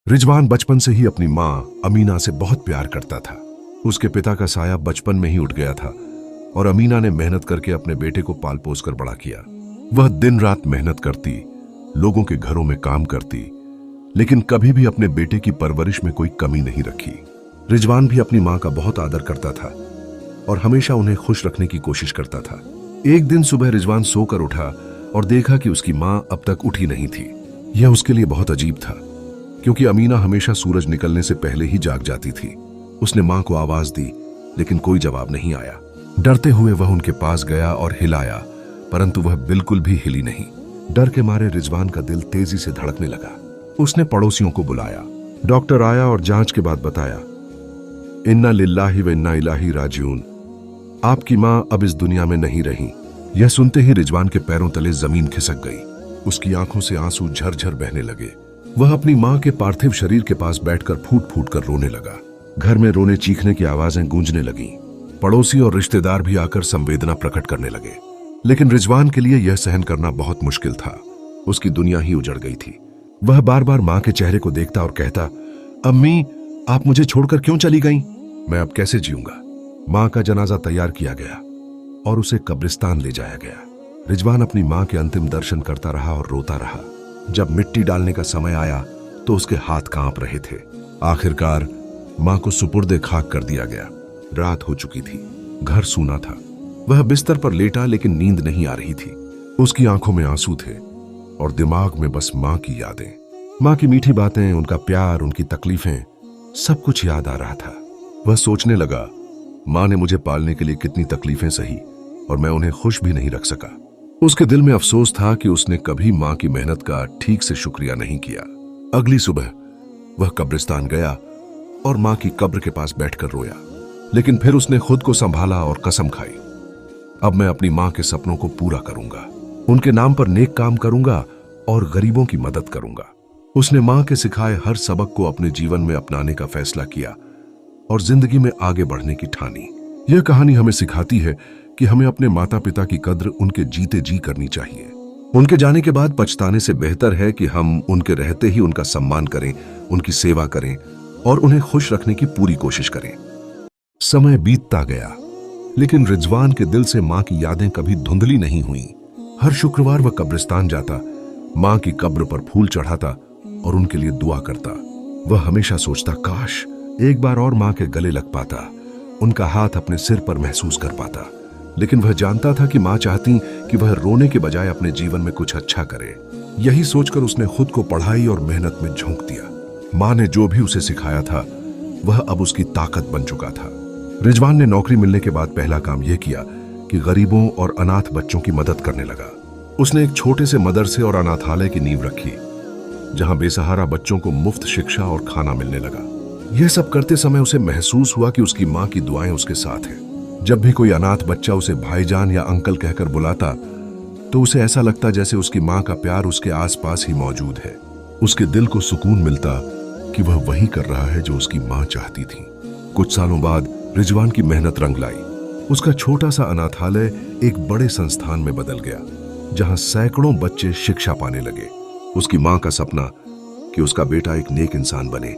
रिजवान बचपन से ही अपनी मां अमीना से बहुत प्यार करता था। उसके पिता का साया बचपन में ही उठ गया था और अमीना ने मेहनत करके अपने बेटे को पाल पोस कर बड़ा किया। वह दिन रात मेहनत करती, लोगों के घरों में काम करती, लेकिन कभी भी अपने बेटे की परवरिश में कोई कमी नहीं रखी। रिजवान भी अपनी मां का बहुत आदर करता था और हमेशा उन्हें खुश रखने की कोशिश करता था। एक दिन सुबह रिजवान सोकर उठा और देखा कि उसकी मां अब तक उठी नहीं थी। यह उसके लिए बहुत अजीब था, क्योंकि अमीना हमेशा सूरज निकलने से पहले ही जाग जाती थी। उसने मां को आवाज दी, लेकिन कोई जवाब नहीं आया। डरते हुए वह उनके पास गया और हिलाया, परंतु वह बिल्कुल भी हिली नहीं। डर के मारे रिजवान का दिल तेजी से धड़कने लगा। उसने पड़ोसियों को बुलाया। डॉक्टर आया और जांच के बाद बताया, इन्ना लिल्लाहि व इन्ना इलाही राजिऊन, आपकी मां अब इस दुनिया में नहीं रही। यह सुनते ही रिजवान के पैरों तले जमीन खिसक गई। उसकी आंखों से आंसू झरझर बहने लगे। वह अपनी मां के पार्थिव शरीर के पास बैठकर फूट फूट कर रोने लगा। घर में रोने चीखने की आवाजें गूंजने लगीं। पड़ोसी और रिश्तेदार भी आकर संवेदना प्रकट करने लगे, लेकिन रिजवान के लिए यह सहन करना बहुत मुश्किल था। उसकी दुनिया ही उजड़ गई थी। वह बार बार मां के चेहरे को देखता और कहता, अम्मी, आप मुझे छोड़कर क्यों चली गईं? मैं अब कैसे जीऊंगा? मां का जनाजा तैयार किया गया और उसे कब्रिस्तान ले जाया गया। रिजवान अपनी मां के अंतिम दर्शन करता रहा और रोता रहा। जब मिट्टी डालने का समय आया तो उसके हाथ कांप रहे थे। आखिरकार मां को सुपुर्दे खाक कर दिया गया। रात हो चुकी थी। घर सूना था। वह बिस्तर पर लेटा, लेकिन नींद नहीं आ रही थी। उसकी आंखों में आंसू थे और दिमाग में बस मां की यादें, मां की मीठी बातें, उनका प्यार, उनकी तकलीफें, सब कुछ याद आ रहा था। वह सोचने लगा, मां ने मुझे पालने के लिए कितनी तकलीफें सही और मैं उन्हें खुश भी नहीं रख सका। उसके दिल में अफसोस था कि उसने कभी मां की मेहनत का ठीक से शुक्रिया नहीं किया। अगली सुबह वह कब्रिस्तान गया और मां की कब्र के पास बैठकर रोया, लेकिन फिर उसने खुद को संभाला और कसम खाई, अब मैं अपनी मां के सपनों को पूरा करूंगा, उनके नाम पर नेक काम करूंगा और गरीबों की मदद करूंगा। उसने मां के सिखाए हर सबक को अपने जीवन में अपनाने का फैसला किया और जिंदगी में आगे बढ़ने की ठानी। यह कहानी हमें सिखाती है कि हमें अपने माता पिता की कद्र उनके जीते जी करनी चाहिए। उनके जाने के बाद पछताने से बेहतर है कि हम उनके रहते ही उनका सम्मान करें, उनकी सेवा करें और उन्हें खुश रखने की पूरी कोशिश करें। समय बीतता गया, लेकिन रिजवान के दिल से मां की यादें कभी धुंधली नहीं हुई। हर शुक्रवार वह कब्रिस्तान जाता, मां की कब्र पर फूल चढ़ाता और उनके लिए दुआ करता। वह हमेशा सोचता, काश एक बार और मां के गले लग पाता, उनका हाथ अपने सिर पर महसूस कर पाता। लेकिन वह जानता था कि मां चाहती कि वह रोने के बजाय अपने जीवन में कुछ अच्छा करे। यही सोचकर उसने खुद को पढ़ाई और मेहनत में झोंक दिया। मां ने जो भी उसे सिखाया था वह अब उसकी ताकत बन चुका था। रिजवान ने नौकरी मिलने के बाद पहला काम यह किया कि गरीबों और अनाथ बच्चों की मदद करने लगा। उसने एक छोटे से मदरसे और अनाथालय की नींव रखी, जहां बेसहारा बच्चों को मुफ्त शिक्षा और खाना मिलने लगा। यह सब करते समय उसे महसूस हुआ कि उसकी मां की दुआएं उसके साथ हैं। जब भी कोई अनाथ बच्चा उसे भाईजान या अंकल कहकर बुलाता, तो उसे ऐसा लगता जैसे उसकी मां का प्यार उसके आसपास ही मौजूद है। उसके दिल को सुकून मिलता कि वह वही कर रहा है जो उसकी मां चाहती थी। कुछ सालों बाद रिजवान की मेहनत रंग लाई। उसका छोटा सा अनाथालय एक बड़े संस्थान में बदल गया, जहां सैकड़ों बच्चे शिक्षा पाने लगे। उसकी मां का सपना कि उसका बेटा एक नेक इंसान बने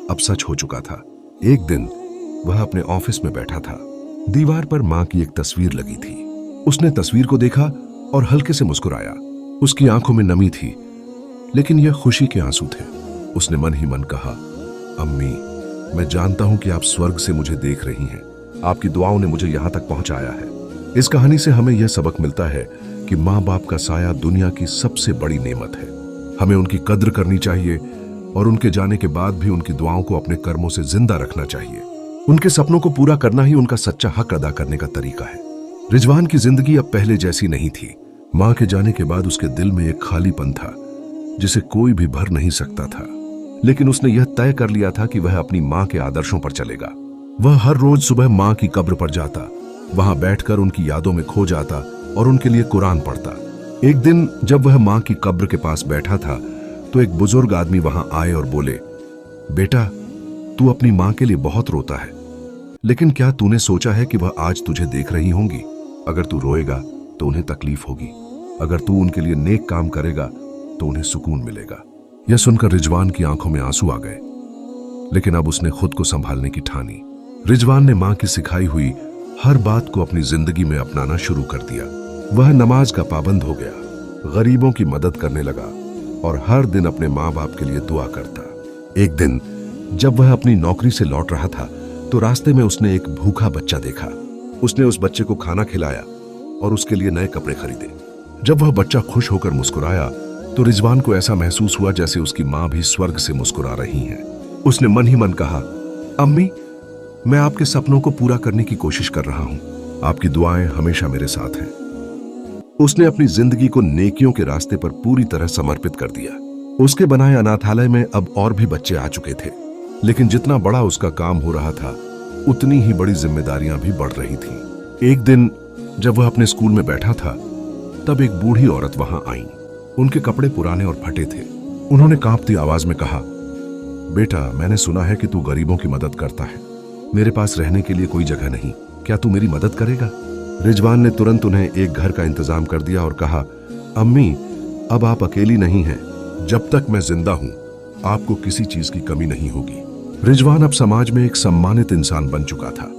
अब सच हो चुका था। एक दिन वह अपने ऑफिस में बैठा था। दीवार पर मां की एक तस्वीर लगी थी। उसने तस्वीर को देखा और हल्के से मुस्कुराया। उसकी आंखों में नमी थी, लेकिन यह खुशी के आंसू थे। उसने मन ही मन कहा, अम्मी, मैं जानता हूं कि आप स्वर्ग से मुझे देख रही हैं। आपकी दुआओं ने मुझे यहां तक पहुंचाया है। इस कहानी से हमें यह सबक मिलता है कि मां बाप का साया दुनिया की सबसे बड़ी नेमत है। हमें उनकी कद्र करनी चाहिए और उनके जाने के बाद भी उनकी दुआओं को अपने कर्मों से जिंदा रखना चाहिए। उनके सपनों को पूरा करना ही उनका सच्चा हक अदा करने का तरीका है। रिजवान की जिंदगी अब पहले जैसी नहीं थी। मां के जाने के बाद उसके दिल में एक खालीपन था जिसे कोई भी भर नहीं सकता था। लेकिन उसने यह तय कर लिया था कि वह अपनी मां के आदर्शों पर चलेगा। वह हर रोज सुबह मां की कब्र पर जाता, वहां बैठकर उनकी यादों में खो जाता और उनके लिए कुरान पढ़ता। एक दिन जब वह मां की कब्र के पास बैठा था, तो एक बुजुर्ग आदमी वहां आए और बोले, बेटा, तू अपनी मां के लिए बहुत रोता है, लेकिन क्या तूने सोचा है कि वह आज तुझे देख रही होंगी? अगर तू रोएगा तो उन्हें तकलीफ होगी, अगर तू उनके लिए नेक काम करेगा तो उन्हें सुकून मिलेगा। यह सुनकर रिजवान की आंखों में आंसू आ गए, लेकिन अब उसने खुद को संभालने की ठानी। रिजवान ने मां की सिखाई हुई हर बात को अपनी जिंदगी में अपनाना शुरू कर दिया। वह नमाज का पाबंद हो गया, गरीबों की मदद करने लगा और हर दिन अपने माँ बाप के लिए दुआ करता। एक दिन जब वह अपनी नौकरी से लौट रहा था तो रास्ते में उसने एक भूखा बच्चा देखा। उसने उस बच्चे को खाना खिलाया और उसके लिए नए कपड़े खरीदे। जब वह बच्चा खुश होकर मुस्कुराया तो रिजवान को ऐसा महसूस हुआ जैसे उसकी माँ भी स्वर्ग से मुस्कुरा रही हैं। उसने मन ही मन कहा, अम्मी, मैं आपके सपनों को पूरा करने की कोशिश कर रहा हूं। आपकी दुआएं हमेशा मेरे साथ हैं। उसने अपनी जिंदगी को नेकियों के रास्ते पर पूरी तरह समर्पित कर दिया। उसके बनाए अनाथालय में अब और भी बच्चे आ चुके थे, लेकिन जितना बड़ा उसका काम हो रहा था उतनी ही बड़ी जिम्मेदारियां भी बढ़ रही थीं। एक दिन जब वह अपने स्कूल में बैठा था तब एक बूढ़ी औरत वहां आई। उनके कपड़े पुराने और फटे थे। उन्होंने कांपती आवाज में कहा, बेटा, मैंने सुना है कि तू गरीबों की मदद करता है। मेरे पास रहने के लिए कोई जगह नहीं, क्या तू मेरी मदद करेगा? रिजवान ने तुरंत उन्हें एक घर का इंतजाम कर दिया और कहा, अम्मी, अब आप अकेली नहीं हैं। जब तक मैं जिंदा हूं आपको किसी चीज की कमी नहीं होगी। रिजवान अब समाज में एक सम्मानित इंसान बन चुका था।